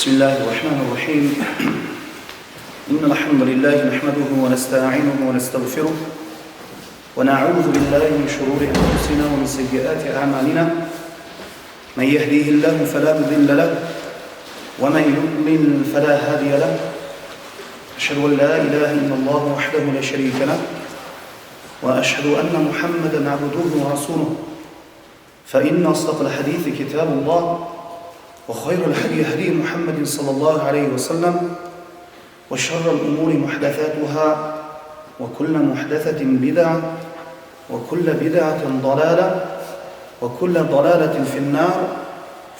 بسم الله الرحمن الرحيم إن الحمد لله نحمده ونستعينه ونستغفره ونعوذ بالله من شرور أنفسنا ومن سيئات أعمالنا من يهديه الله فلا مضل له ومن يضلل فلا هادي له أشهد أن لا إله إلا الله وحده لا شريك له وأشهد أن محمدا عبده ورسوله فإن أصدق الحديث كتاب الله وخير الهدي هدي محمد صلى الله عليه وسلم وشر الأمور محدثاتها وكل محدثة بدعة وكل بدعة ضلالة وكل ضلالة في النار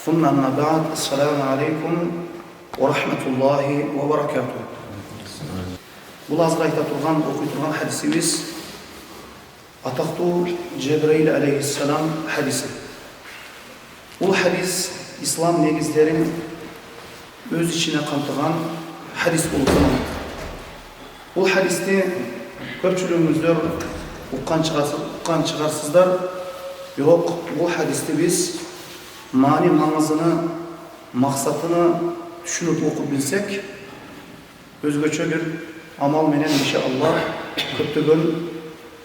ثم أما بعد السلام عليكم ورحمة الله وبركاته. Бұл азыр айта тұрған, оқи тұрған хадисimiz атақты Cebrail aleyhisselam hadisi. Бұл хадис İslam негіздерін өз ішіне қамтыған хадис болып саналады. Бұл хадисте көпшілігіңіздер ұққан шығарсыздар. Жоқ, бұл хадисте біз маңызыны, мақсатыны түсініп оқып білсек, өзгөчө бір амал менен иншалла көптөгөн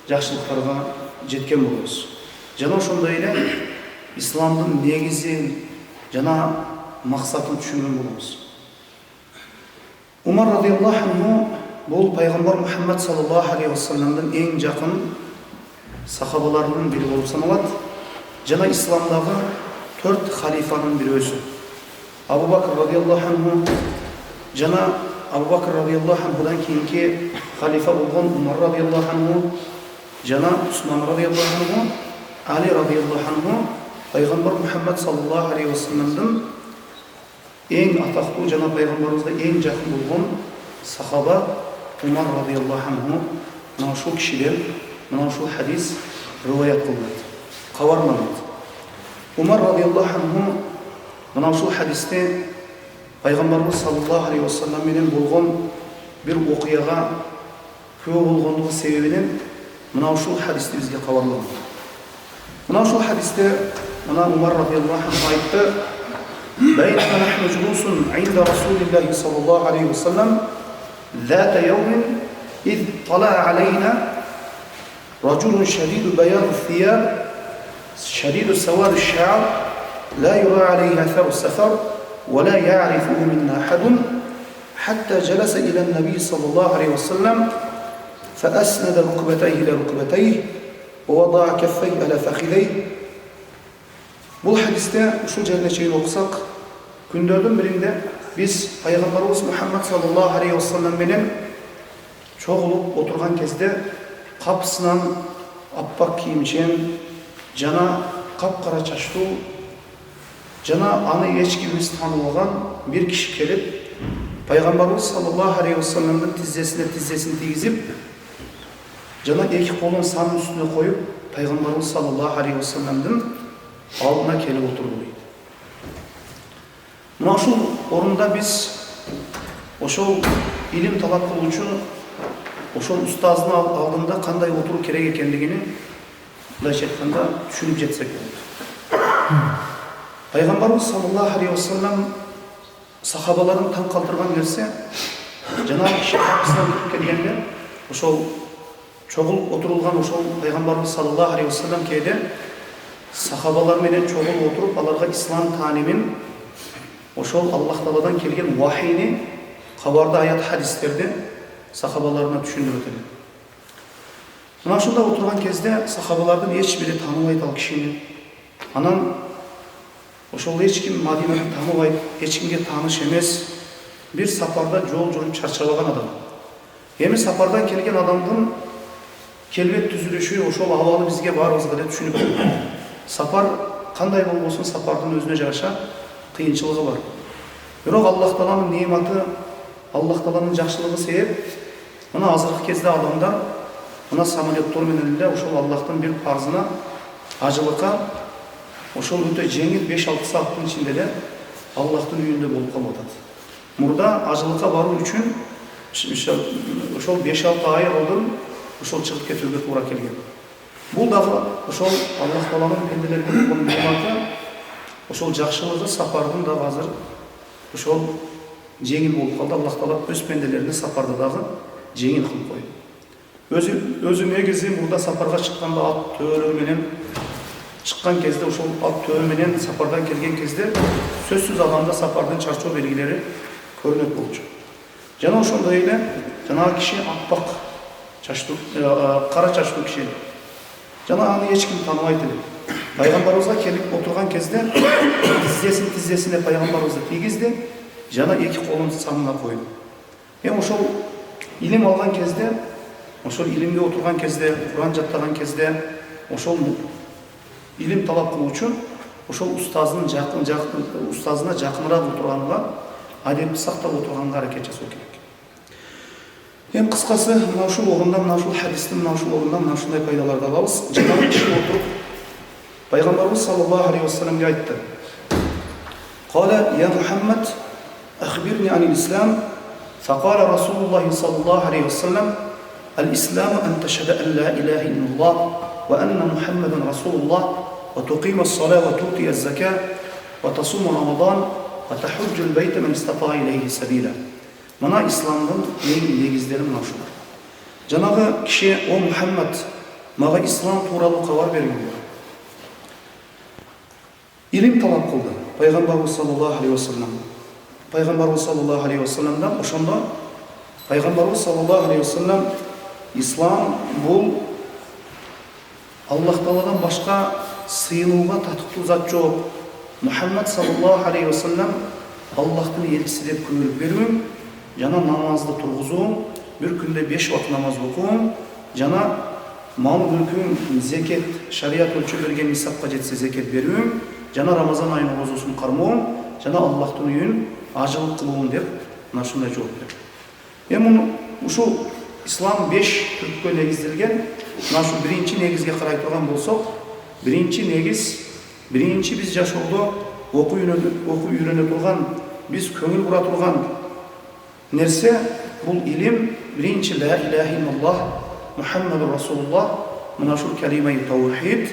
жақсылықтарға жеткен болобуз. Жана ошондой эле исламдын негизин жана мақсатын түшүнгөн болобуз. Умар радиаллаху анху бул пайгамбар Мухаммад саллаллаху алейхи вассаламдын эң жакын сахабаларынын бири болуп саналат. Жана исламдагы 4 халифанын бирөөсү. Абу Бакр радиаллаху анху жана Абу Бакр радиаллаху анхудан кийинки халифа болгон Умар радиаллаху анху жана Усман радиаллаху анху, Али радиаллаху анху Пайғамбар Мухаммад саллаллаху алейхи вассаламдын ең атақты жана пайғамбарыбызга ең жақын болған сахаба Умар радиаллаху анху мына ушул кишиден мына ушул хадис риваят кылынат, кабарланат. Умар радиаллаху анху мына ушул хадисте пайғамбарыбыз саллаллаху алейхи вассалам менен болгон бир окуяга күбө болгондугу себебинен мына ушул хадисти бизге кабарлаган. Мына ушул хадисте мына Умар радиаллаху анху айтты: "Байнама нахну жулуsun инда Расулиллахи саллаллаху алейхи вассалам ذات يوم إذ طلع علينا رجل شديد بياض الثياب شديد سواد الشعر لا يرى عليه أثر السفر ولا يعرفه منا أحد حتى جلس إلى النبي صلى الله عليه وسلم فأسند ركبتيه إلى ركبتيه ووضع كفيه على فخذيه." Бұл хадисте ушул жерге чейин окусак, күндөрдүн биринде биз пайгамбарыбыз Мухаммад саллаллаху алейхи вассалам менен чогулуп отурган кезде капысынан аппак кийимчен жана капкара чачтуу жана аны эч кимибиз тааныбаган бир киши келип пайгамбарыбыз саллаллаху алейхи вассаламдын тизесине тизесин тийгизип жана эки колун санын үстүнө коюп пайгамбарыбыз саллаллаху алейхи вассаламдын алдына келип отурду дейт. Мына ушул орунда биз ошол илим талап кылуучу ошол устаздын алдында кандай отуруу керек экендигини мындайча айтканда түшүнүп жетсек болот. Пайгамбарыбыз саллаллаху алейхи вассалам сахабаларын таң калтырган нерсе, жанагы киши капысынан кирип келгенде ошол чогулуп отурулган ошол пайгамбарыбыз саллаллаху алейхи вассалам кээде сахабалар менен чогулуп отуруп аларга ислам таанимин, ошол Аллах Тааладан келген вахийни, кабарды, аят, хадистерди сахабаларына түшүндүрөт эле. Мына ушунда отурган кезде сахабалардын эч бири тааныбайт ал кишини. Анан ошол эч ким Мадинаны тааныбайт, эч кимге тааныш эмес, бир сапарда жол жүрүп чарчабаган адам. Эми сапардан келген адамдын келбет түзүлүшү, ошол абалы бизге баарыбызга эле түшүнүп. Сапар кандай болбосун, сапардын өзүнө жараша кыйынчылыгы бар. Бирок Аллах Тааланын неаматы, Аллах Тааланын жакшылыгы себеп, мына азыркы кезде адамдар мына самолеттор менен эле ошол Аллахтын бир парзына, ажылыкка, ошол өтө жеңил 5-6 сааттын ичинде эле Аллахтын үйүндө болуп калып атат. Мурда ажылыкка баруу үчүн ошол 5-6 ай алдын ошол чыгып кетүүгө туура келген. Бул дагы ошол Аллах Тааланын пенделерге болгон неаматы, ошол жакшылыгы сапардын да азыр ошол жеңил болуп калды. Аллах Таала өз пенделерине сапарды дагы жеңил кылып койду. Өзү негизи мурда сапарга чыкканда ат төөлөр менен чыккан кезде, ошол ат төбө менен сапардан келген кезде сөзсүз адамда сапардын чарчоо белгилери көрүнөт болчу. Жана ошондой эле жанагы киши аппак чачтуу, кара чачтуу киши. Жана аны эч ким тааныбайт эле. Пайгамбарыбызга келип отурган кезде тизесин тизесине пайгамбарыбызды тийгизди, жана эки колун санына койду. Ошол илим алган кезде, ошол илимге отурган кезде, Куран жаттаган кезде, ошол илим талап кылуу үчүн ошол устазына жакыныраак отурганга, адепти сактап отурганга аракет жасоо керек. Эми кыскасы, мына ушул орундан, мына ушул хадистин мына ушул орундан мына ушундай пайдаларды алабыз. Жанагы киши отуруп пайгамбарыбыз саллаллаху алейхи вассаламга айтты. Кала я Мухаммад, ахбирни анил ислам. Факала Расулуллахи саллаллаху алейхи вассалам: Ал-исламу ан ташхада ан ла илаха илляллах ва анна Мухаммадан Расулуллах ва туқима ас-салата ва ту'ти аз-закат ва тасума Рамадан ва тахуджу ал-байта ман истатаа илейхи сабила. Мына исламдын негиздери мына ушулар. Жанагы киши: о Мухаммад, мага ислам тууралуу кабар бергиңер. Илим талап кылды пайгамбарыбыз саллаллаху алейхи вассалам. Пайгамбарыбыз саллаллаху алейхи вассаламдан ошондо пайгамбарыбыз саллаллаху алейхи вассалам: ислам бул Аллах Тааладан башка сыйынууга татыктуу зат жок. Мухаммад саллаллаху алейхи вассалам Аллахтын элчиси деп күбөлүп берүүм, жана намазды тургузуум, бир күндө 5 убакыт намаз окуум, жана мал мүлкүн зекет, шарият өлчөп берген нисапка жетсе зекет берүүм, жана Рамазан айынын розосун кармоом, жана Аллахтын үйүн ажылык кылуум деп мына ушундай жооп берди. Эми ушул ислам 5 түрккө негизделген. Мына ушул биринчи негизге карай турган болсок, биринчи негиз, биринчи биз жашоодо окуу үйрөнө турган, биз көңүл бура турган нерсе бул илим. Биринчи ла илаха иллаллах Мухаммаду Расулуллах, мына ушул калимаи таухид,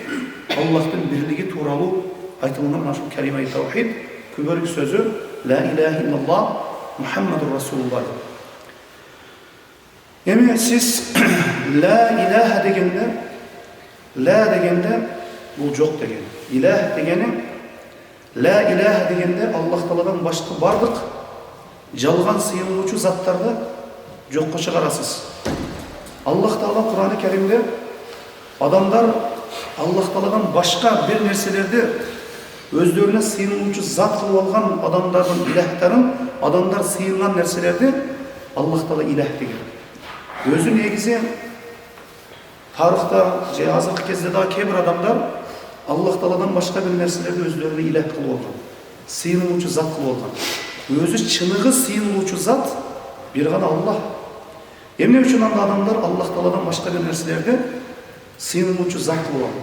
Аллахтын бирлиги тууралуу айтылган мына ушул калимаи таухид, күбөлүк сөзү ла илаха иллаллах Мухаммаду Расулуллах. Эми сиз ла илаха дегенде бул жок деген. Илах дегени, ла илаха дегенде Аллах Тааладан башка бардык жалган сыйынуучу заттарды жокко чыгарасыз. Аллах Таала Кур'ан-ы Керимде адамдар Аллах Тааладан башка бир нерселерди өздөрүнө сыйынуучу зат кылып алган адамдардын илахтарын, адамдар сыйынган нерселерди Аллах Таала илах деген. Өзү негизи тарыхта же азыркы кезде да кээ бир адамдар Аллах Тааладан башка бир нерселерди өздөрүнө илах кылып алган, сыйынуучу зат кылып алган. Өзү чыныгы сыйынуучу зат бир гана Аллах. Эмне үчүн анда адамдар Аллах Тааладан башка бир нерселерди сыйынуучу зат кылып алган?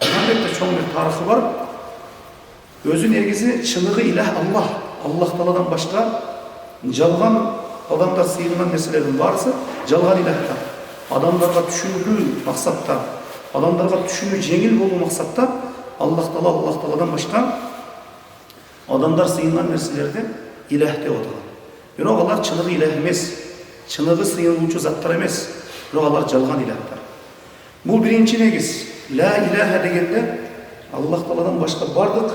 Албетте чоң бир тарыхы бар. Өзү негизи чыныгы илах Аллах. Аллах Тааладан башка жалган адамдар сыйынган нерселердин баарысы жалган илахтар. Адамдарга түшүнүкү максатта, адамдарга түшүнүү жеңил болуу максатта Аллах Тааладан башка адамдар сыйынган нерселерди илах деп атаган. Бирок алар чыныгы илах эмес, чыныгы сыйынуучу заттар эмес, бирок алар жалган илахтар. Бул биринчи негиз. Ла илаха дегенде Аллах Тааладан башка бардык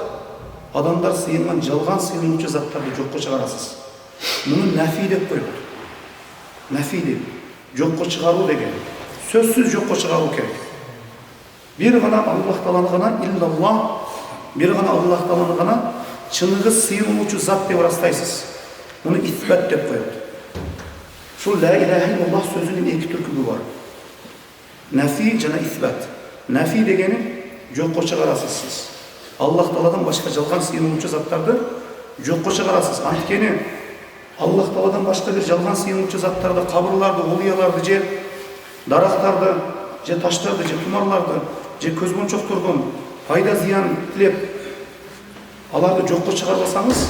адамдар сыйынган жалган сыйынуучу заттарды жокко чыгарасыз. Муну нафи деп коет. Нафи деп жокко чыгаруу деген. Сөзсүз жокко чыгаруу керек. Бир гана Аллах Тааланы гана иллаллах, бир гана Аллах Тааланы гана чыныгы сыйынуучу зат деп ырастайсыз. Муну исбат деп коет. Ушул ла илаха иллаллах сөзүнүн эки түркүбү бар. Нафи жана исбат. Нафи дегени жокко чыгарасыз сиз. Аллах Тааладан башка жалган сыйынуучу заттарды жокко чыгарасыз. Анткени Аллах Тааладан башка бир жалган сыйынуучу заттарды, кабырларды, олияларды же дарактарды, же таштарды, же тумарларды, же көзмончоктордон пайда зыян тилеп аларды жокко чыгарбасаңыз,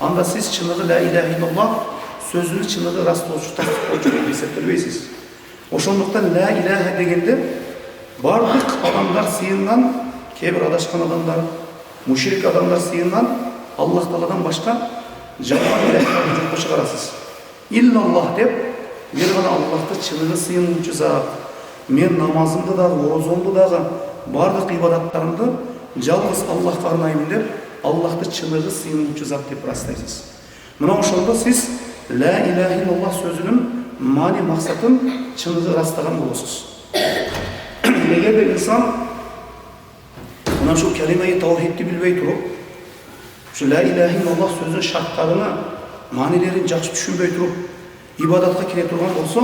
анда сиз чыныгы ла илаха иллаллах сөзүнү чыныгы растоочу, тастыктоочу деп эсептелбейсиз. Ошондуктан ла илаха дегенде бардык адамдар сыйынган, кээ бир адашкан адамдар, мушрик адамдар сыйынган Аллах Тааладан башка жалған иләһләрді жоққа шығарасыз. Иллаллах деп, бір ғана Аллахты шыныны сыйынушы зат. Мен намазымды дағы, оразамды дағы, барлық ибадаттарымды жалғыз Аллахқа арнаймын деп, Аллахты шыныны сыйынушы зат деп растайсыз. Мына ошонда сіз ла иляха иллаллах сөзінің мани мақсатын шыныны растаған боласыз. Егер де инсан мына шу кәлима-и таухидті білбей тұрып, шу ла иляха иллаллах сөзінің шарттарына, манилерін жақсы түшінбей тұрып, ибадатқа келе тұрған болса,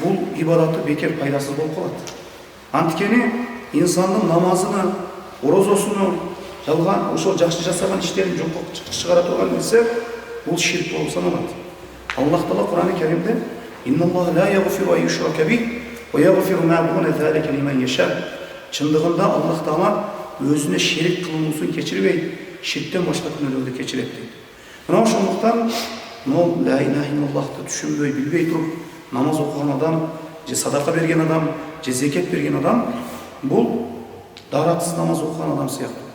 бұл ибадаты бекер пайдасыз болып қалады. Анткені инсанның намазыны, оразасыны, жалған, ошол жақсы жасаған іштерін жоққа шығара тұрған нәрсе, бұл ширк болып саналады. Аллах Тағала Құран-ы Кәрімде «Инналлаха ла яғфиру ан юшрака бихи ва яғфиру ма дуна залика лиман яша». Шындығында Аллах Тағала өзіне ширк қылмысын кешірмейді, ширктен башқа күнәлерді кешіреді дейді. Мына ошондуктан ла иляха иллаллахты түшүнбөй, билбей туруп, намаз окуган адам, же садака берген адам, же зекет берген адам, бул даратсыз намаз окуган адам сыяктуу.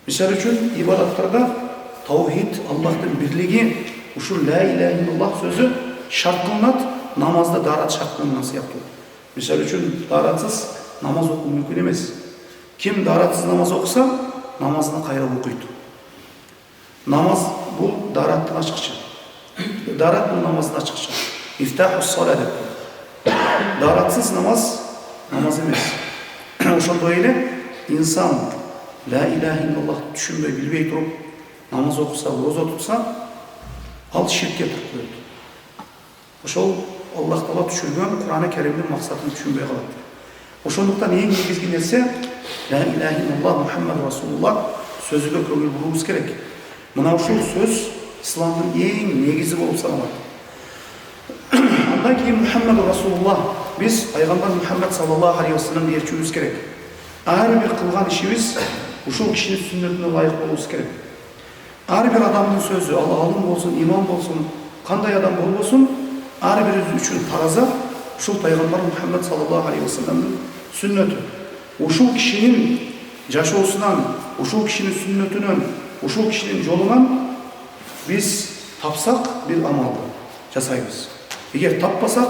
Мисал үчүн ибадаттарда таухид, Аллахтын бирлиги, ушул ла иляха иллаллах сөзү шарт кылынат, намазда дарат шарт кылынган сыяктуу. Мисал үчүн даратсыз намаз окуу мүмкүн эмес. Ким даратсыз намаз окуса, намазын кайра окуйт. Намаз бул дараттын ачкычы. Дарат бул намаздын ачкычы. Ифтаху ссала деп. Даратсыз намаз эмес. Ошондой эле инсан ла иляха иллаллахты түшүнбөй, билбей туруп, намаз окуса, ораза тутса, ал ширкке туруп коет. Ошол Аллах Тағала түшүргөн Кур'ан-ы Кәримдин максатын түшүнбөй калат. Ошондуктан эң негизги нерсе ла иляха иллаллах Мухаммад Расулуллах сөзүгө көңүл буруубуз керек. Мына ушул сөз исламдын эң негизи болуп саналат. Андан кийин Мухаммад Расулуллах, биз пайгамбар Мухаммад саллаллаху алейхи вассаламды ээрчүүбүз керек. Ар бир кылган ишибиз ушул кишинин сүннөтүнө ылайык болуубуз керек. Ар бир адамдын сөзү, ал алым болсун, имам болсун, кандай адам болбосун, ар бирибиз үчүн тараза ушул пайгамбар Мухаммад саллаллаху алейхи вассаламдын сүннөтү. Ушул кишинин жашоосунан, ушул кишинин сүннөтүнөн, ушул кишинин жолунан биз тапсак бир амалды жасайбыз. Эгер таппасак,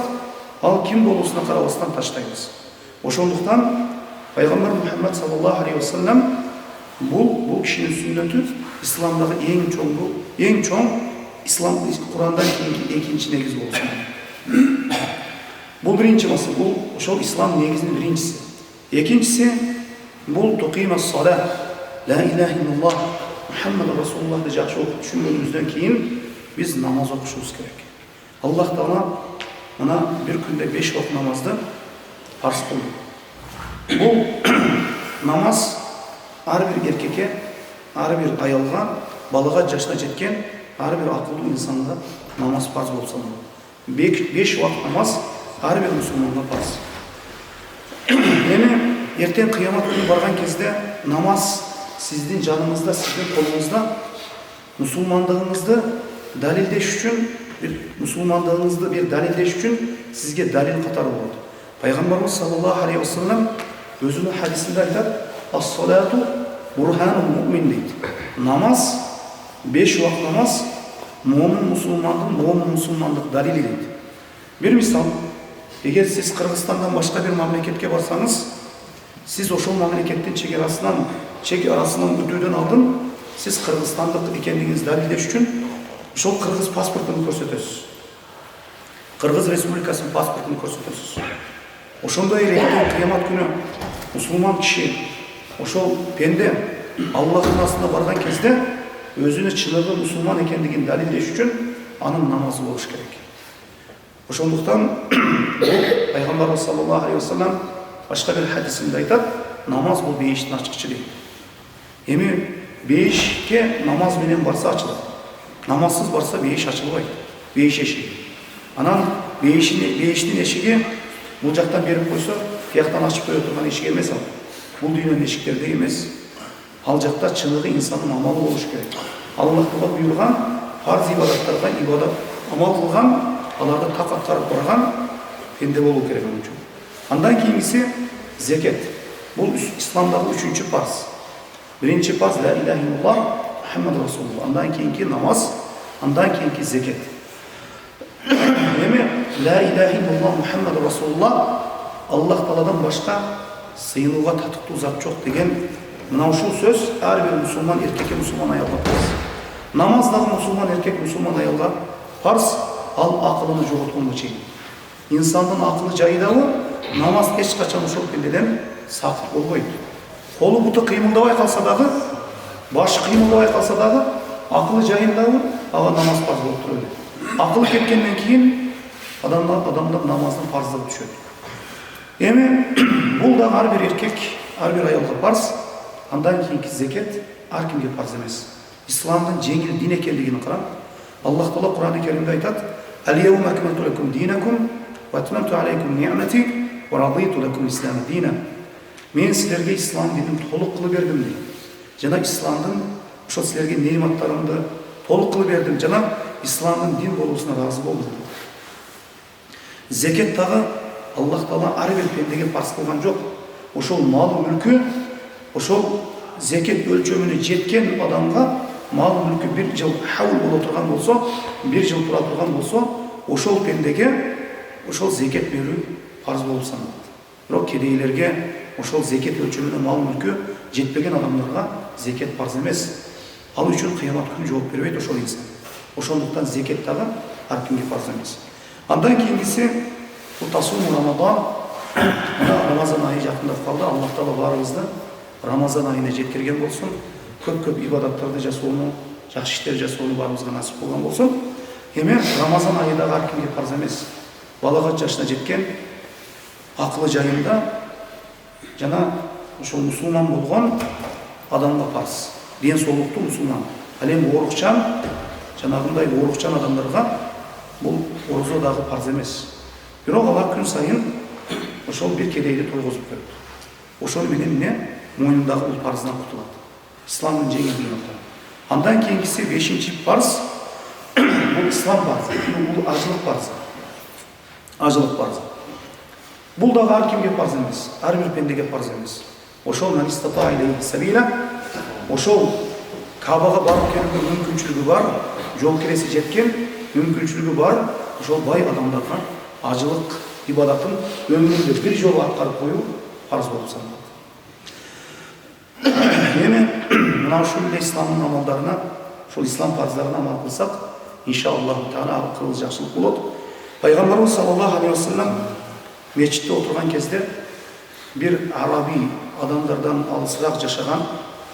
ал ким болуусуна карабастан таштайбыз. Ошондуктан пайгамбар Мухаммад саллаллаху алейхи вассалам бул кишинин сүннөтү исламдагы эң чоң ислам Курандан кийинки экинчи негиз болуп саналат. Бул биринчи маселе, бул ошол ислам негизинин биринчиси. Экинчиси бул туқима ссала, ла иляха иллаллах Мухаммад Расулуллахты жакшы окуп түшүнгөнүбүздөн кийин биз намаз окушубуз керек. Аллах Таала мына бир күндө 5 вакыт намазды фарз кылды. Бул намаз ар бир эркекке, ар бир аялга, балага жашына жеткен ар бир акылдуу инсанга намаз фарз болуп саналат. 5 вакыт намаз ар бир мусулманга фарз. Эми эртең кыямат күнү барган кезде намаз сиздин жаныңызда, сиздин колуңузда мусулмандыгыңызды далилдеш үчүн, мусулмандыгыңызды бир далилдеш үчүн сизге далил катары болот. Пайгамбарыбыз саллаллаху алейхи вассалам өзүнүн хадисинде айтат: "Ас-салату бурханул муъмин" дейт. Намаз, 5 вакыт намаз муъмин мусулмандык далили дейт. Бир мисал, эгер сиз Кыргызстандан башка бир мамлекетке барсаңыз, сиз ошол мамлекеттин чек арасынан өтүүдөн алдын сиз Кыргызстандык экендигиңизди далилдеш үчүн ошол кыргыз паспортун көрсөтөсүз. Кыргыз Республикасынын паспортун көрсөтөсүз. Ошондой эле кыямат күнү мусулман киши, ошол пенде Аллахтын астына барган кезде өзүнө чыныгы мусулман экендигин далилдеш үчүн анын намазы болуш керек. Ошондуктан пайгамбарыбыз саллаллаху алейхи вассалам башка бир хадисинде айтат: намаз бул бейиштин ачкычы дейт. Эми бейишке намаз менен барса ачылат. Намазсыз барса бейиш ачылбайт. Бейиш эшиги. Анан бейиштин эшиги бул жактан берип койсо, тияктан ачып кое турган эшик эмес ал. Бул дүйнөнүн эшиктердей эмес. Ал жакта чыныгы инсандын амалы болуш керек. Аллах Таала буйрган фарз ибадаттарга амал кылган, аларды так аткарып барган пенде болуу керек ал үчүн. Андан кийинкиси зекет. Бул исламдагы 3-чү фарз. Биринчи фарз ла иляха иллаллах Muhammed Rasulullah. Andan keyinki namaz, andan keyinki zeket. Demi la ilahe illallah Muhammed Rasulullah, Allah Teala'dan başka sıyınığa tatıklı zat çok degen mınау şu söz her bir Müslüman erkek'e Müslüman ayolga farz. Namazdagi Müslüman erkek Müslüman ayolga farz, al akılını joğutkunga çeyin. İnsanın akılı jayıdabı namaz hiç kaçan uşul pelleden sakıt bolboydu. Kolu butu kıymıldabay kalsa dağı, başı kıymıldabay kalsa dağı, akılı jayındabı ağa namaz farz bolup turuyor. Akıllı ketkenden keyin adamlar namazın farzlığı düşüyor. Emi bul da her bir erkek, her bir ayolga farz, andan keyinki zeket her kimge farz emes. İslam'ın jengil din ekenligini qaran. Allah Teala Kur'an-ı Kerim'de aytat: "El-yevme ekmeltu lekum dinakum ve etmemtu aleykum ni'meti ve raditu lekum İslam'ı dinen." Men sizlerge İslam dinini toluk kılıp berdim deydi. Jana İslam'ın şu sizlerge nimetlerimdi toluk kılıp berdim. Jana İslam'ın din bolusuna razı boldum. Zeket dağı Allah Teala her bir pendege farz kılgan yok. Oşol malı mülkü, oşol zeket ölçümüne jetken adamga malı mülkü bir yıl havul bola turgan bolsa, bir yıl tura turgan bolsa, oşol pendege oşol zeket berүү farz bolup sanalат. Bирок kedeylerge oşol zeket ölçümüne mal mülkü jetpеген adamlarga zeket farz emес. Al üçün kıyamat günü жооп бербейт oşol insan. Oşonduktan zeket dağı her kimge farz emес. Andan keyingisi bu tasumu Ramazan, Ramazan ayı yakında kaldı. Allah Teala barımızda Ramazan ayına jetkirgen bolsun. Köp ibadatlarda jasooну, жакшы иштер жасоону барыбызга насип болгон болсун. Эми Ramazan ayı da her kimge farz emес. Балагат жашына жеткен акылы жайында жана ошол мусулман болгон адамга парыз. Ден соолуктуу мусулман. Ал эми оорукчан, жанагындай оорукчан адамдарга бул орозо дагы парыз эмес. Бирок алар күн сайын ошол bir кедейди тойгозуп берет. Ошол менен эмне мойнундагы бул парыздан кутулат. İslam'ın жеңилдигин. Андан кийинкиси 5-чи парыз. Бул ислам парызы, бул ажылык парызы. Ажылык парызы. Бул дагы ар кимге парыз эмес, ар бир пендеге парыз эмес. Ошол ман истата илейхи сабила, ошол Кабага барып келүүгө мүмкүнчүлүгү бар, жол киреси жеткен мүмкүнчүлүгү бар, ошол бай адамдарга ажылык ибадатын өмүрүндө бир жолу аткарып коюу парыз болуп саналат. Эми мына ушул эле исламдын амалдарына, ушул ислам парыздарына амал кылсак, иншаллаху таала кылгыз жакшылык болот. Пайгамбарыбыз саллаллаху алейхи ва саллям мечитте отурган кезде bir Arabi adamlardan alısırak yaşayan,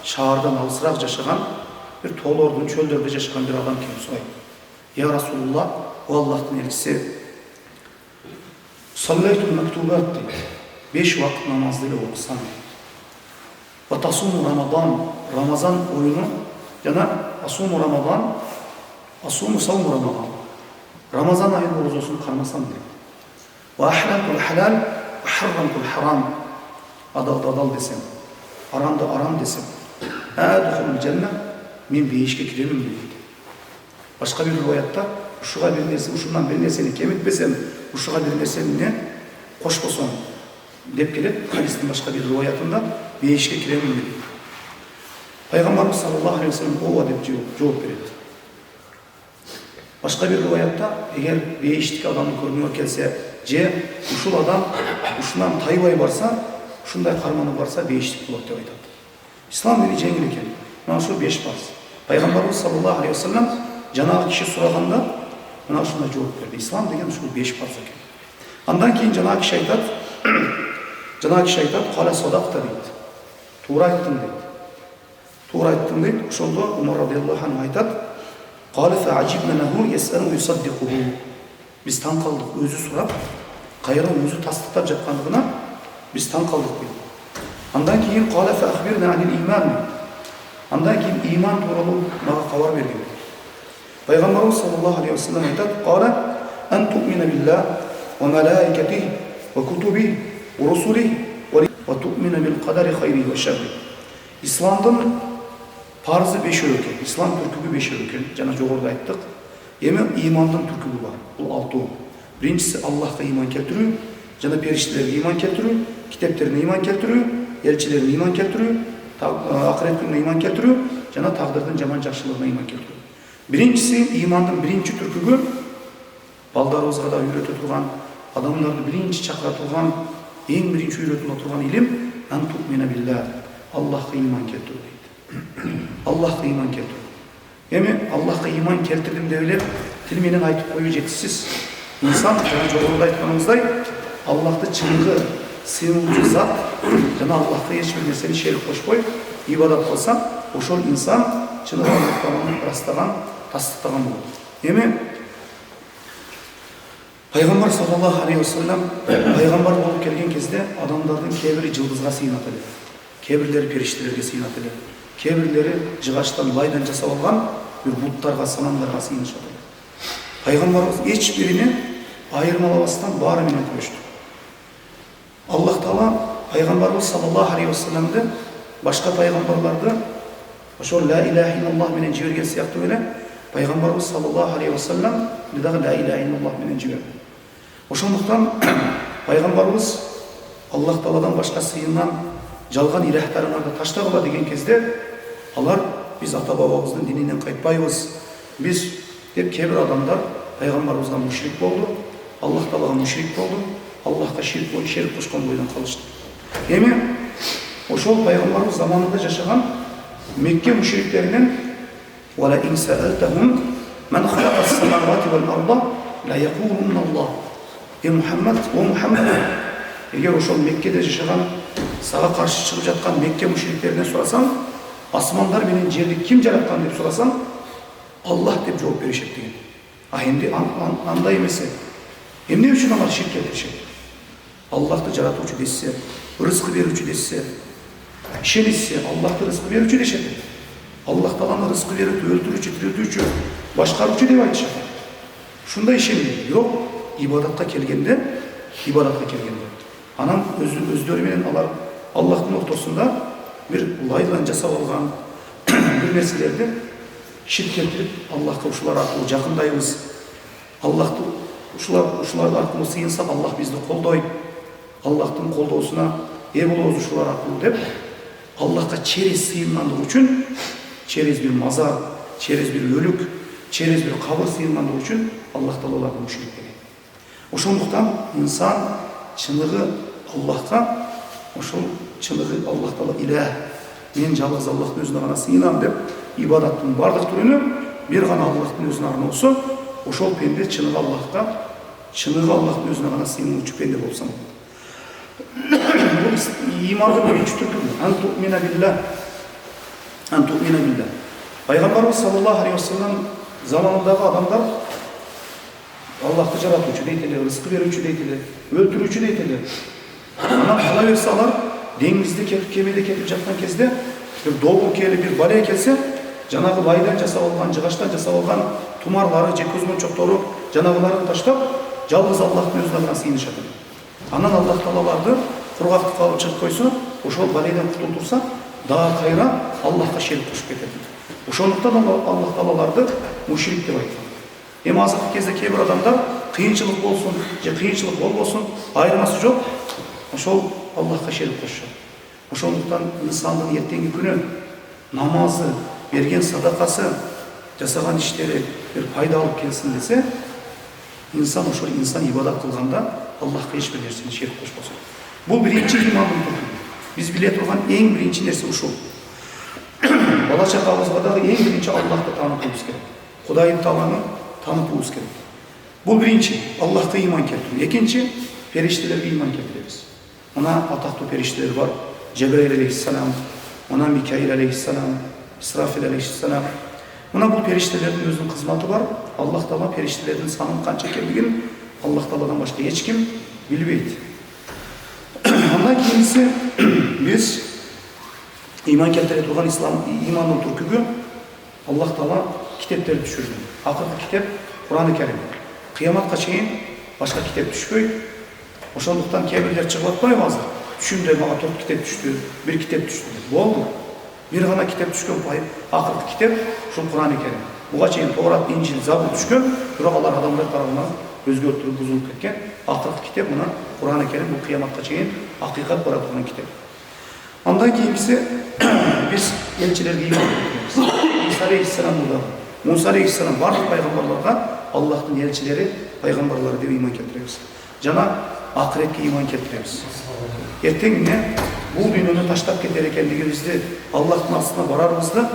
şahırdan alısırak yaşayan, bir tolordun, çöllerde yaşayan bir adam kim soydu. Ya Resulullah, o Allah'ın elçisi, sallaytul mektubat dedi. 5 vakit namazıyla okusan. Ve tasumu Ramazan, Ramazan oyunu, yana asumu Ramazan, asumu savmu Ramazan. Ramazan ayının orozosunu karmasan dedi. Ve ahlaltul halal, ve harramtul haram. Adal desem, aramda aram desem, "Adhulul cennet, men beyişke kiremim" deydi. Başka bir rivayatta, uşuğa bir nerse, uşundan bir nerseni kem etmesem, uşuğa bir nerseni ne koşmasam dep kelip, hadisin başka bir rivayatında beyişke kiremim dedi. Peygamberimiz sallallahu aleyhi ve sellem ova dep cevap verdi. Başka bir rivayatta, eğer beyişlik adamı görmüyor kelse, uşul adam, uşundan taybay varsa, şunday karmanı varsa beyişlik bulak dep aytат. İslam dini jеңил eкен. Mana şu 5 farz. Peygamberimiz sallallahu aleyhi ve sellem janağı kişi soraganda mana şuna жооп berdi. İslam degen şu 5 farz eкен. Andan keyin janağı kişi aytат, "Qala sadaqta" deydi. To'g'ri aytding deydi. To'g'ri aytding deydi. Ошондо Umar radhiyallohu anh aytат, "Qala fa'ajibna lahu yas'alu yusaddiquhu." Biz taң kaldık, özü sorap, kayran özü tasdiqlap жаткандыгына biz taң kaldık deydi. Andan keyin "Qala fa akhbirna anil iman." Andan keyin iman to'g'ri maga xabar berdi. Peygamberimiz sallallahu aleyhi ve sellem aytadi: "Qala an tu'mina billah ve malaikatihi ve kutubihi ve rusulihi ve tu'mina bil qadari khayrihi ve sharrihi." İslam'dan farzı 5 öken, İslam türkübü 5 öken. Jana jogorda ayttık. Emi imandan türkübü var. Bu 6. Birincisi Allah'a iman keltirүү, jana periştelerge iman keltirүү, kitaplarına iman keltirүү, elçilerine iman keltirүү, ahiret gününe iman keltirүү, жана тагдырдын жаман жакшылыгына ыйман келтирүү. Биринчиси, имандын биринчи түркүгү балдарыбызга да үйрөтө турган, адамдарды биринчи чакыра турган, эң биринчи үйрөтүлө турган илим антумина билла, Аллахка ыйман келтирүү дейт. Аллахка ыйман келтирүү. Эми Аллахка ыйман келтирдим деп эле тил менен айтып коюу жетишсиз. Инсан жана жогоруда айтканыбыздай Аллахты чыныгы сыйынуучу зат жана Аллахка эч бир нерсени шерик кошпой ибадат кылса, ошол инсан чыныгы Аллахты ырастаган, тастыктаган болот. Эми Пайгамбар саллаллаху алейхи вассалам пайгамбар болуп келген кезде адамдардын кээ бири жылдызга сыйынат эле, кээ бирлери периштелерге сыйынат эле, кээ бирлери жыгачтан, лайдан жасап алган бир буттарга, санамдарга сыйынышат эле. Пайгамбарыбыз эч бирини айырмалабастан баары менен күрөштү. Аллах Таала пайгамбарыбыз саллаллаху алейхи вассаламды башка пайгамбарларды ошол ла иляха илlalloh менен жиберген сыяктуу эле пайгамбарыбыз саллаллаху алейхи вассалам дагы ла иляха илlalloh менен жиберди. Ошондуктан пайгамбарыбыз Аллах Тааладан башка сыйынган жалган илахтарыңарды таштагыла деген кезде алар биз ата бабабыздын дининен кайтпайбыз, биз деп кээ бир адамдар пайгамбарыбызга мушрик болду, Аллах Таалага мушрик болду, Аллахка ширк кошкон бойдон калышты. Эми ошол пайгамбарыбыз заманында жашаган Мекке мушриктеринен "Вала ин саалтахум ман халаqa as-samawati wal arda la yaqulunna Allah". Мухаммад, эгер ошол Меккеде жашаган, сага каршы чыгып жаткан Мекке мушриктеринен сурасаң, асмандар менен жерди ким жараткан деп сурасаң, Аллах деп жооп беришет деген. А эмне андай эмесе, эмне үчүн алар ширк келтиришет? Аллахты жаратуучу десе, рызкы берүүчү десе, ишенишсе, Аллахты рызкы берүүчү дешет. Аллах Тааланы рызкы берүүчү, өлтүрүүчү, тирилтүүчү, башкаруучу деп айтышат. Ушундай ишенди. Бирок ибадатка келгенде, анан өздөрү менен алар Аллахтын ортосунда бир лайдан жасап алган бир нерселерди ширк келтирип, Аллахка ушулар аркылуу жакындайбыз. Аллахты ушулар аркылуу сыйынсак, Аллах бизди колдойт. Аллахтын колдоосуна ээ болобуз ушулар аркылуу деп, Аллахка через сыйынгандык үчүн, через бир мазар, через бир өлүк, через бир кабыр сыйынгандык үчүн Аллах Таала аларды мушрик деген. Ошондуктан инсан чыныгы Аллахка, ошол чыныгы Аллах Таала илах, мен жалгыз Аллахтын өзүнө гана сыйынам деп, ибадаттын бардык түрүнү бир гана Аллахтын өзүнө арноосо, ошол пенде чыныгы Аллахтын өзүнө гана сыйынуучу пенде болсо болот. Бул имандын биринчи түркү антумина билла. Пайгамбарыбыз саллаллаху алейхи вассалам заманындагы адамдар Аллахты жаратуучу дейт эле, рызкы берүүчү дейт эле, өлтүрүүчү дейт эле. Анан кала берсе алар деңизде кетип, кемеде кетип жаткан кезде бир долгу келип, бир бале келсе, жанагы лайдан жасап алган, жыгачтан жасап алган тумарлары, же көз мончоктору, жанагыларын таштап, жалгыз Аллахтын өзүнө гана сыйынышат. Анан Аллах Таалаларды кургактыкка алып чыгып койсо, ошол баледен кутултурса, дагы кайра Аллахка шерик кошуп кетет. Ошондуктан Аллах Таалаларды мушрик деп айткан. Эми азыркы кезде кээ бир адамдар кыйынчылык болсун, же кыйынчылык болбосун, айырмасы жок, ошол Аллахка шерик кошушат. Ошондуктан инсандын эртеңки күнү намазы, берген садакасы, жасаган иштери бир пайда алып келсин десе, инсан ибадат кылганда Аллахка эч бир нерсени шерик кошпосун. Бул биринчи имандын түркү. Биз биле турган эң биринчи нерсе ушул. Бала чакабызга дагы эң биринчи Аллахты таанытуубуз керек. Кудайым Тааланы танытуубуз керек. Бул биринчи Аллахка ыйман келтирүү. Экинчи периштелерге ыйман келтиребиз. Мына атактуу периштелер бар. Жебраил алейхиссалам, мына Микаил алейхиссалам, Исрафил алейхиссалам. Мына бул периштелердин өзүнүн кызматы бар. Аллах Таала периштелердин санын канча экендигин Аллах Тааладан башка эч ким билбейт. Андан кийинкиси биз ыйман келтире турган имандын түркүгү Аллах Таала китептерди түшүрдү. Акыркы китеп Кур'ан-ы Керим. Кыяматка чейин башка китеп түшпөйт. Ошондуктан кээ бирлер чыгып атпайбы азыр? Түшүмдө мага 4 китеп түштү, 1 китеп түштү. Болду. Бир гана китеп түшкөн акыркы китеп ушул Кур'ан-ы Керим. Буга чейин Тоорат, Инжил, Забур түшкөн, бирок алар адамдар тарабынан өзгөртүлүп бузулуп кеткен. Акыркы китеп мына Кур'ан-ы Керим, бул кыяматка чейин акыйкат бара турган китеп. Andan keyingisi biz elçilerge iman ettiremiz. İsa aleyhisselam burada. Musa aleyhisselam bardıq paygambarlarga Allah'ın elçileri, paygambarları deb iman keltiremiz. Jana ahiretke iman keltiremiz. Erteң ne? Bu dünyаны taştap keter ekenligimizdi Allah'ın aslına bararımızda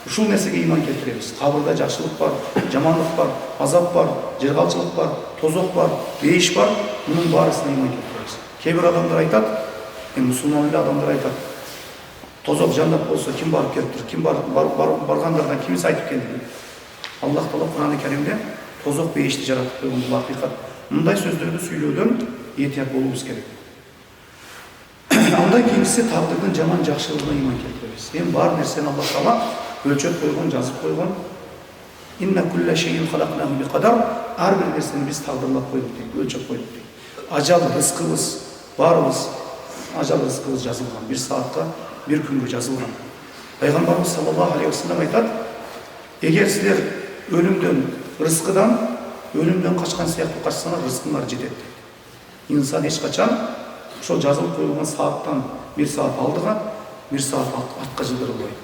uşul nesege iman keltiremiz. Kabırda жақшылық var, жамандық var, azap var, jergalçılık var, tozok var, beiş var. Bunun barısına iman keltiremiz. Kebir adamlar aytat, Müslüman ile adamlar aytat. Tozok jannat olsa kim barıp keliptir, kim barganlardan kimisi aytıp keldi. Allah Teala Kur'an-ı Kerim'de tozok beyişti jaratıp koygan bu hakikat. Bunday sözlerді сөйлеуден ehtiyat болуымыз керек. Андан кийинкиси тагдырдын жаман жакшылыгына иман келтиребиз. Эми бар нерсени Аллах Таала өлчөп койгон, жазып койгон. Инна кулла шейин халакнаху биқадар. Ар бир нерсени биз тагдырлап койдук дейт, өлчөп койдук дейт. Ажал, рызкыбыз, барыбыз ажал, рызкыбыз жазылган. Bir saatка, bir күнгө жазылган. Пайгамбарыбыз саллаллаху алейхи вассалам айтат: эгер силер өлүмдөн, рызкыдан, өлүмдөн качкан сыяктуу качсаңар, рызкыңар жетет. İnsan eç kaçan, şu жазылып koyulgan saatten bir saat aldığa, bir saat atqa жылдырылбайт.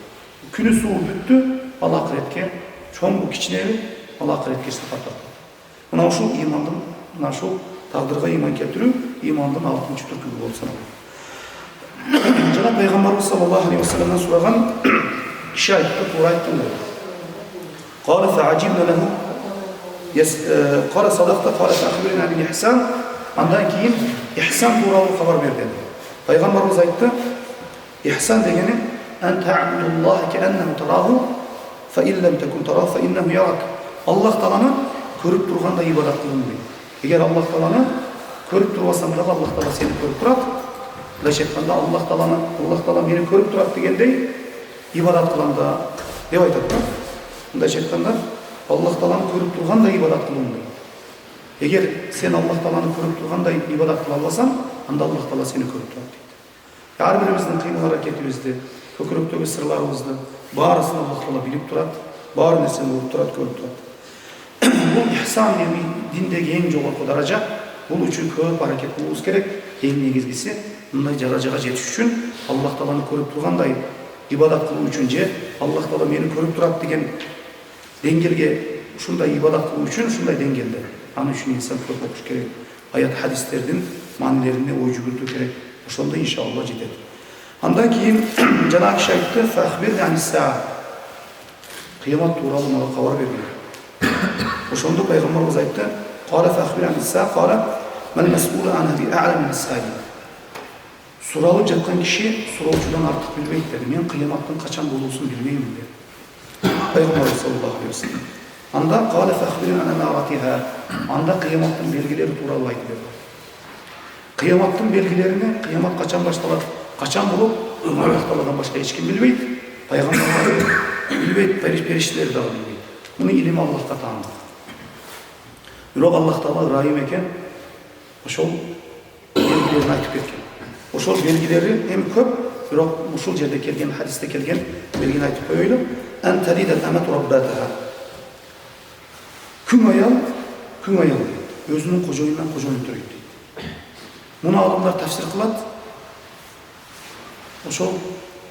Күнү суу бүттү, ал акыретке, чоң бу кичинеби, ал акыретке сапаттап. Мына ушул имандын, мына ушул тагдырга иман келтирүү, имандын алтынчы түркү болуп саналат. Жана Пайгамбарыбыз саллаллаху алейхи вассаламдан сураган киши айтты, туура айттыңдар. Qala fa'ajibna lahu qala sadaqta qala akhbirna bil ihsan. Andan keyin ihsan tuuralı haber verdi. Peygamberimiz aytты, ihsan degeni en ta'budullaha ke'ennehu tarahu fa in lam takun tarahu fa innehu yarak. Allah Taala'nı körüp turganda ibadat kılın deydi. Eğer Allah Taala'nı körüp turbasan da Allah Taala seni körüp turat. Ilaç aytkanda Allah Taala meni körüp turat degендей ibadat kılanda deb aytат. Ilaç aytkanda Allah Taala'nı körüp turganda ibadat kılın deydi. Eğer sen Allah Taala'nı körüp turganda ibadat kıla albasan, anda Allah Taala seni körüp turat deydi. Her birimizin kıymal hareketibizdi, köküröktөгү sırlarımızdı, barısını Allah Taala bilip turat, bar nersени urup turat, körüp turat. Bu ihsan demi dindegi en jogorku daraja, bul üçün көп hareket kılmamız gerek. En negizgisi bunday darajaga jetiş üçün Allah Taala'nı körüp turganday ibadat kılуу üçün je Allah Taala meni körüp turat degen dengелге ушундай ibadat kılуу üçün ушундай деңгээлде. Anı üçün insan көп okuş gerek. Ayat hadislerden manilerine oy жүгүртүү керек. Ошондо иншалла жетет. Андан кийин жана киши айтты, "Фахбирни ани-саа." Кыямат тууралуу мага кабар берди. Ошондо пайгамбарыбыз айтты, "Кала фахбирни ани-саа, кала ман мас'улу анха би a'lam min-as-sa'il." Суралып жаткан киши суроочудан артык билбейт dedi. Мен кыяматтын качан болуусун билбейм dedi. Пайгамбарыбыз саллаллаху алейхи вассалам. Анда кала фахбирни ан-амаратиха. Анда кыяматтын белгилери тууралуу айтып берди. Kıyamatın belgilerini, kıyamat kaçan başlar, kaçan bulup, Allah Taala'dan başka hiç kim bilmeydi. Peygamberler bilmeydi, perişteleri de bilmeydi. Bunu ilim Allah'ta tanıdı. Yok Allah Taala rahim eken, oşol belgilerini aytıp ketken. Oşol belgileri hem köp, yok oşol yerde kelgen, hadiste kelgen belgini aytıp koyuyor. En tadidel emet rabbataha. Kün ayal, özünün kocoyundan kocoyun türüydü. Bunu adamlar tafsir kılat. Oşol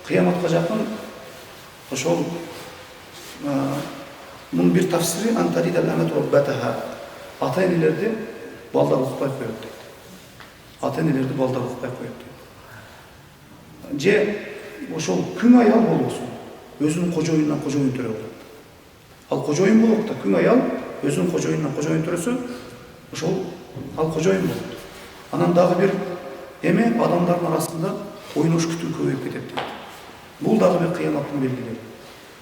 kıyamatga jakın oşol bunun bir tafsiri antadidel emet rabbataha. Ata-enelerdi balдар укпай коет дейт. Ата-энелерди балдар укпай коет дейт. Же ошол күн аял болбосун, өзүнүн кожоюндан кожоюн төрө болот. Ал кожоюн болот да күн аял өзүнүн кожоюндан кожоюн төрөсө, ошол ал кожоюн болот. Анан дагы bir эме адамдардын арасында ойнош күтүү көбөйүп кетет дейт. Бул дагы bir кыяматтын белгилери.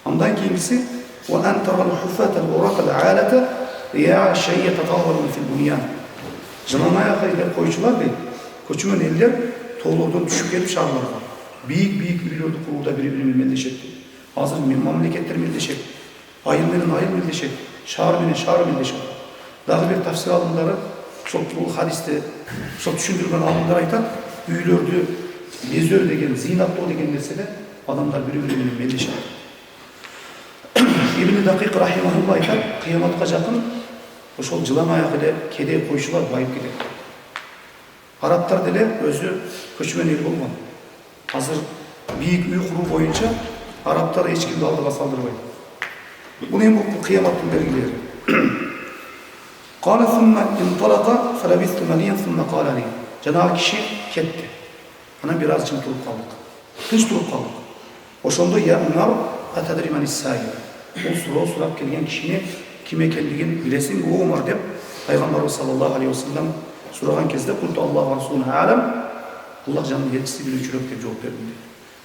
Андан кийинкиси wa antara al-huffata al-urata al-alata ya shay'a tatawwalu fil bunyan. Жыланаяк элдер койчулар дейт. Көчмөн элдер тоолордон түшүп келип шаарларга бийик үйлөрдү курууда бири-бири менен мелдешет. Азыр мамлекеттер мелдешет. Айыл менен айыл мелдешет. Шаар менен шаар мелдешет. Дагы bir tafsir алымдары bu hadiste çok düşündürgen alımlar aytan üylördü, bezör degen, zinattoo degen nesede adamlar birbirine melleşer. İbn-i Dakik rahimahullah aytan kıyamatga jakın oşol жылан аяк эле кедей койчулар байып кетет. Арабтар деле өзү көчмөн эл болгон. Азыр büyük uy kuru boyunca Araplar hiç kimde aldığa saldırmaydı. Bu ne bu kıyametin belgileri. قال ثم انطلق فلبثت مليا ثم قال لي. Cenab-ı kişi ketti. Ana biraz için durup kaldık. Hiç durup kaldık. Oşonda ya Umar atadri men is-sa'il. O sorup kelgen kişini kim ekenligin bilesin o Umar dep Peygamber sallallahu aleyhi ve sellem soragan kezde kultu Allah ve Resulüne alem. Allah canın elçisi bilir çürük dep cevap verdi.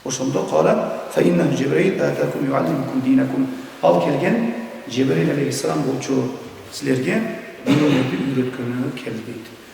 Oşonda qala fe innehu Cibril atakum yuallimukum dinakum. Al kelgen Cibril aleyhisselam bolçu sizlerge dinlerni öğretkönü keldi.